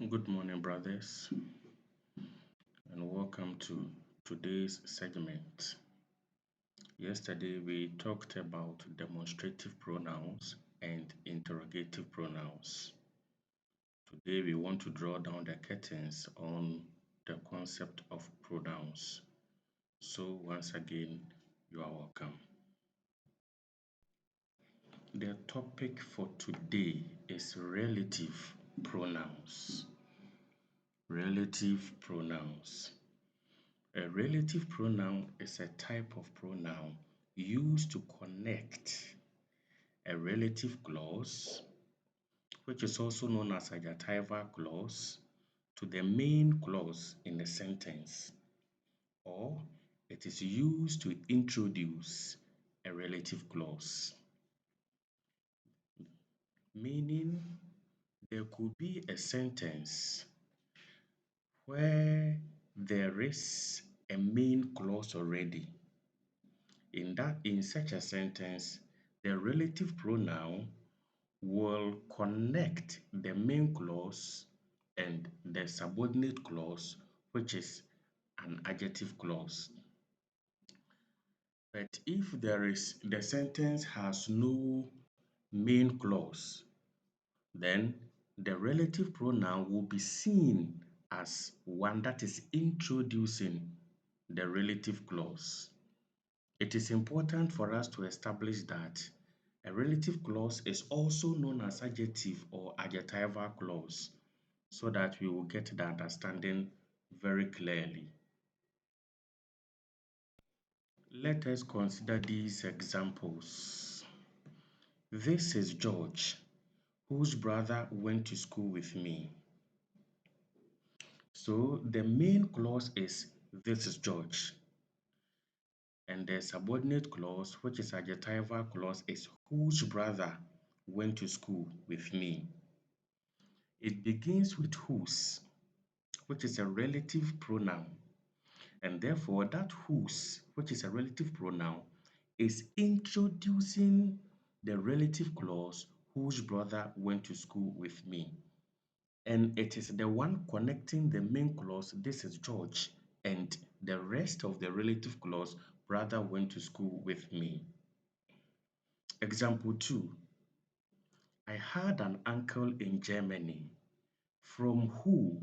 Good morning, brothers, and welcome to today's segment. Yesterday, we talked about demonstrative pronouns and interrogative pronouns. Today, we want to draw down the curtains on the concept of pronouns. So, once again, you are welcome. The topic for today is relative pronouns. Relative pronouns. A relative pronoun is a type of pronoun used to connect a relative clause, which is also known as adjectival clause, to the main clause in a sentence, or it is used to introduce a relative clause. Meaning, there could be a sentence where there is a main clause already. In such a sentence, the relative pronoun will connect the main clause and the subordinate clause, which is an adjective clause. But if the sentence has no main clause, then the relative pronoun will be seen as one that is introducing the relative clause. It is important for us to establish that a relative clause is also known as adjective or adjectival clause so that we will get the understanding very clearly. Let us consider these examples. This is George, whose brother went to school with me. So the main clause is this is George. And the subordinate clause, which is adjectival clause, is whose brother went to school with me. It begins with whose, which is a relative pronoun. And therefore, that whose, which is a relative pronoun, is introducing the relative clause whose brother went to school with me. And it is the one connecting the main clause, this is George, and the rest of the relative clause, brother went to school with me. Example 2. I had an uncle in Germany from who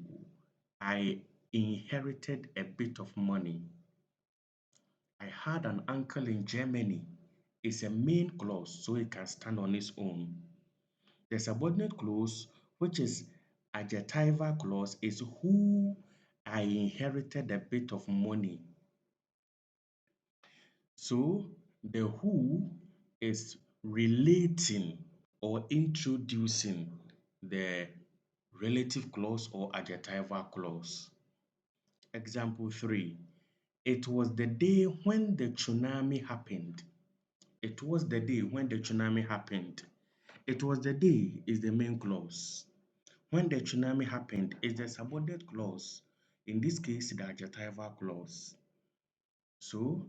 I inherited a bit of money. I had an uncle in Germany is a main clause, so it can stand on its own. The subordinate clause, which is adjectival clause, is who I inherited a bit of money. So the who is relating or introducing the relative clause or adjectival clause. Example 3. It was the day when the tsunami happened. It was the day when the tsunami happened. It was the day is the main clause. When the tsunami happened is the subordinate clause. In this case, the adjectival clause. So,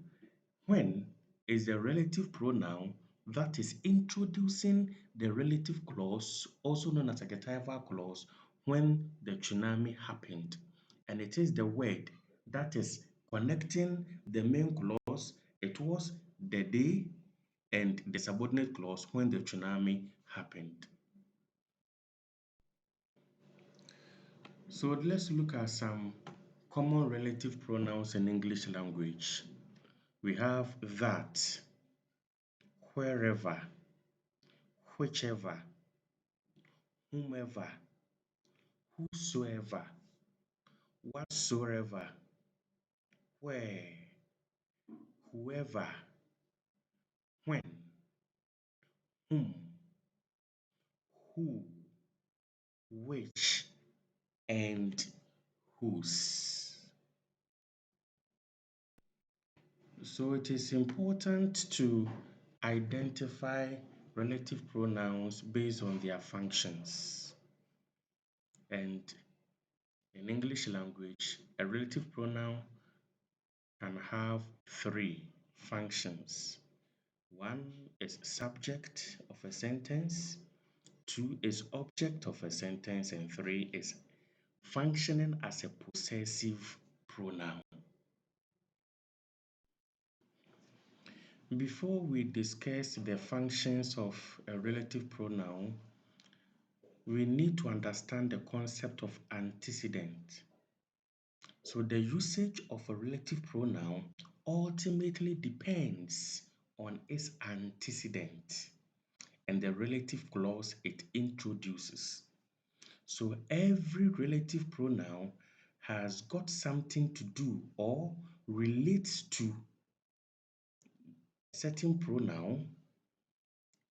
when is the relative pronoun that is introducing the relative clause, also known as adjectival clause, when the tsunami happened. And it is the word that is connecting the main clause, it was the day, and the subordinate clause when the tsunami happened. So let's look at some common relative pronouns in English language. We have that, wherever, whichever, whomever, whosoever, whatsoever, where, whoever, when, whom, who, which, and whose. So it is important to identify relative pronouns based on their functions. And in English language, a relative pronoun can have three functions. One is subject of a sentence, two is object of a sentence, and three is functioning as a possessive pronoun. Before we discuss the functions of a relative pronoun, we need to understand the concept of antecedent. So the usage of a relative pronoun ultimately depends on its antecedent and the relative clause it introduces. So every relative pronoun has got something to do or relates to a certain pronoun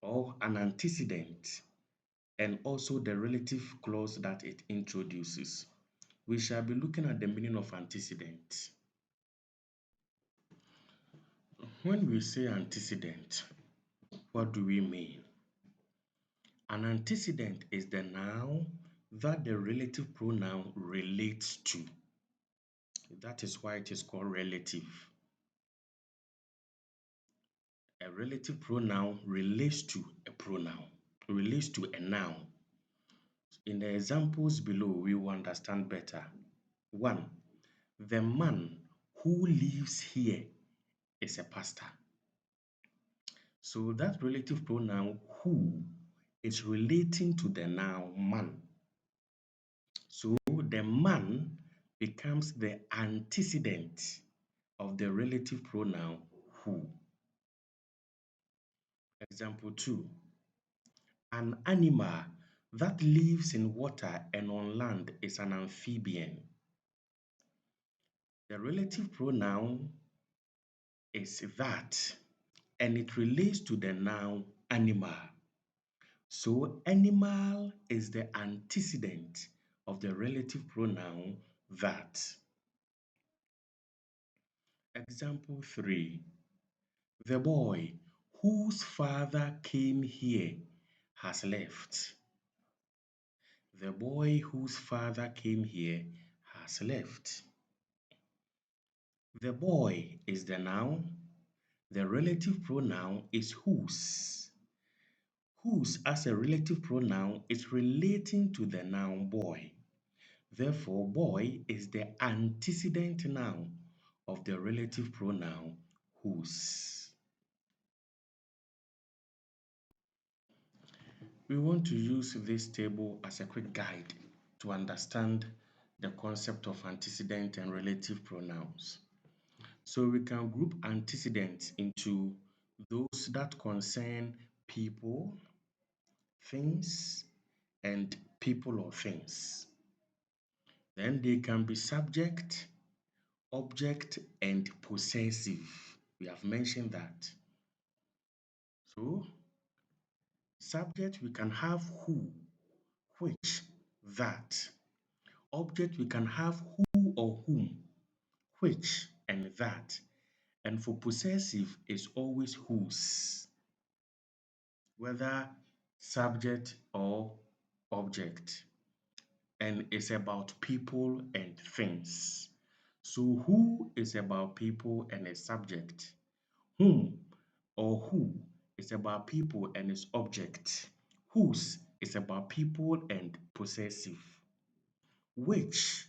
or an antecedent and also the relative clause that it introduces. We shall be looking at the meaning of antecedent. When we say antecedent, what do we mean? An antecedent is the noun that the relative pronoun relates to. That is why it is called relative. A relative pronoun relates to a pronoun, relates to a noun. In the examples below, we will understand better. 1. The man who lives here is a pastor. So that relative pronoun who is relating to the noun man. So the man becomes the antecedent of the relative pronoun who. Example 2. An animal that lives in water and on land is an amphibian. The relative pronoun is that and it relates to the noun animal. So animal is the antecedent of the relative pronoun that. Example 3. The boy whose father came here has left. The boy whose father came here has left. The boy is the noun. The relative pronoun is whose. Whose as a relative pronoun is relating to the noun boy. Therefore, boy is the antecedent noun of the relative pronoun whose. We want to use this table as a quick guide to understand the concept of antecedent and relative pronouns. So we can group antecedents into those that concern people, things, and people or things. Then they can be subject, object, and possessive. We have mentioned that. So, subject we can have who, which, that. Object we can have who or whom, which, and that. And for possessive is always whose, whether subject or object. And it's about people and things. So who is about people and a subject. Whom or who is about people and its object. Whose is about people and possessive. Which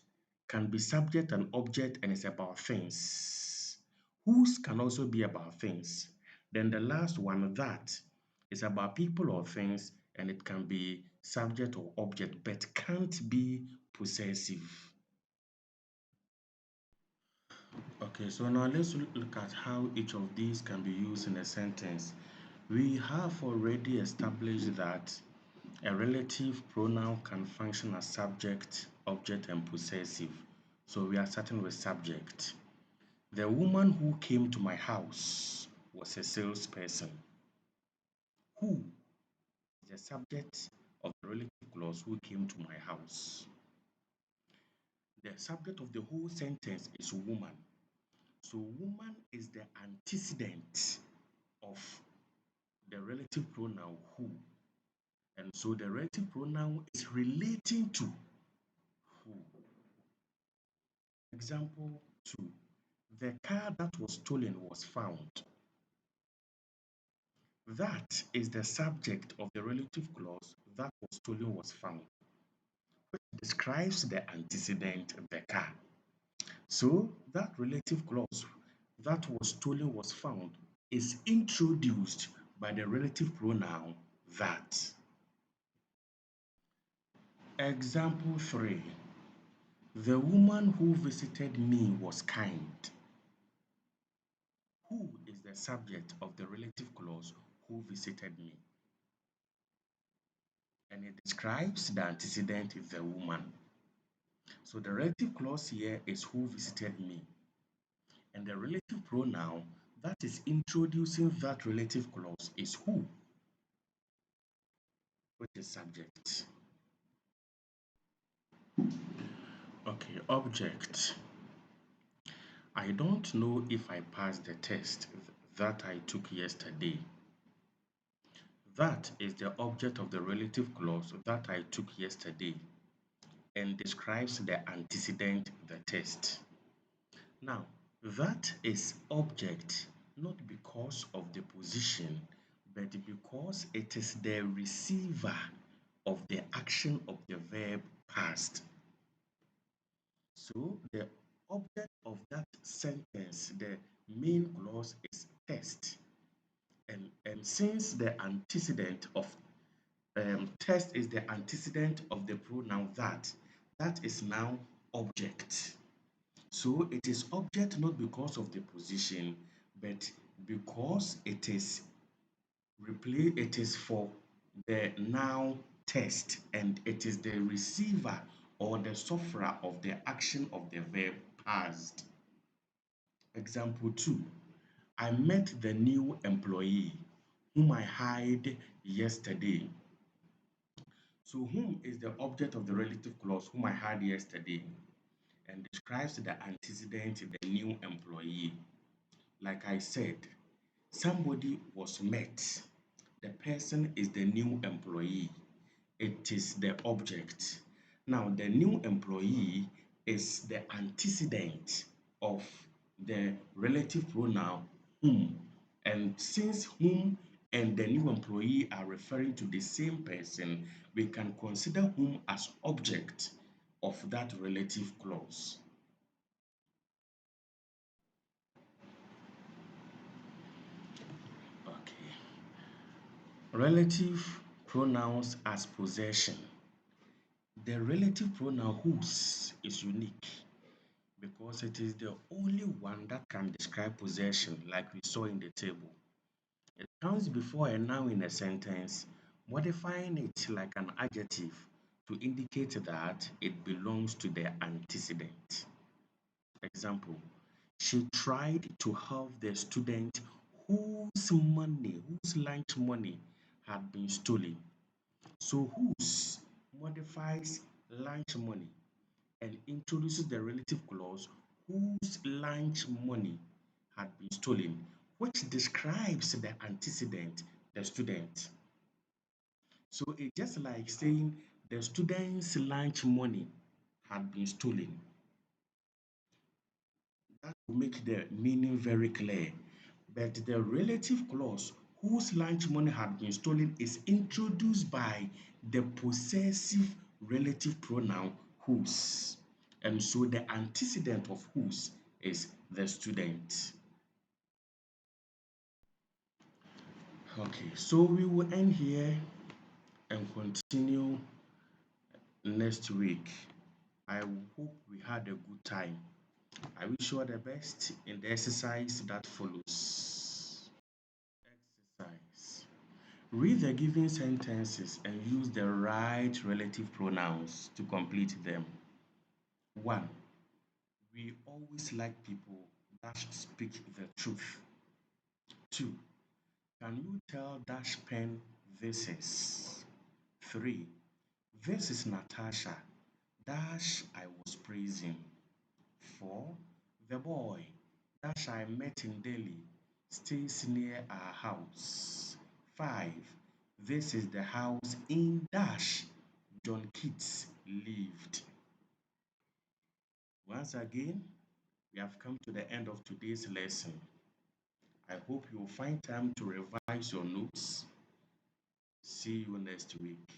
can be subject and object and is about things. Whose can also be about things. Then the last one, that, is about people or things and it can be subject or object but can't be possessive. Okay, so now let's look at how each of these can be used in a sentence. We have already established that a relative pronoun can function as subject, object, and possessive. So we are starting with subject. The woman who came to my house was a salesperson. Who is the subject of the relative clause who came to my house? The subject of the whole sentence is woman. So woman is the antecedent of the relative pronoun who. And so the relative pronoun is relating to who. Example 2. The car that was stolen was found. That is the subject of the relative clause that was stolen was found. describes the antecedent, the car. So that relative clause that was stolen was found is introduced by the relative pronoun that. Example 3. The woman who visited me was kind. Who is the subject of the relative clause who visited me? And it describes the antecedent, the woman. So the relative clause here is who visited me. And the relative pronoun that is introducing that relative clause is who, which is subject. Okay, object. I don't know if I passed the test that I took yesterday. That is the object of the relative clause that I took yesterday and describes the antecedent, the test. Now, that is object not because of the position, but because it is the receiver of the action of the verb past. So, the object of that sentence, the main clause is test. And since the antecedent of test is the antecedent of the pronoun that is now object. So it is object not because of the position, but because it is for the now test, and it is the receiver or the sufferer of the action of the verb past. Example 2. I met the new employee whom I hired yesterday. So whom is the object of the relative clause whom I hired yesterday and describes the antecedent, the new employee. Like I said, somebody was met. The person is the new employee. It is the object. Now, the new employee is the antecedent of the relative pronoun whom. And since whom and the new employee are referring to the same person, we can consider whom as object of that relative clause. Okay. Relative pronouns as possession. The relative pronoun whose is unique because it is the only one that can describe possession, like we saw in the table. It comes before a noun in a sentence, modifying it like an adjective to indicate that it belongs to the antecedent. Example, she tried to help the student whose lunch money had been stolen. So whose modifies lunch money and introduces the relative clause whose lunch money had been stolen, which describes the antecedent, the student. So it's just like saying the student's lunch money had been stolen. That will make the meaning very clear. But the relative clause whose lunch money had been stolen is introduced by the possessive relative pronoun whose. And so the antecedent of whose is the student. Okay, so we will end here and continue next week. I hope we had a good time. I wish you all the best in the exercise that follows. Exercise. Read the given sentences and use the right relative pronouns to complete them. 1. We always like people that speak the truth. 2. Can you tell Dash Pen this is? 3. This is Natasha. Dash I was praising. 4. The boy Dash I met in Delhi stays near our house. 5. This is the house in Dash John Keats lived. Once again, we have come to the end of today's lesson. I hope you will find time to revise your notes. See you next week.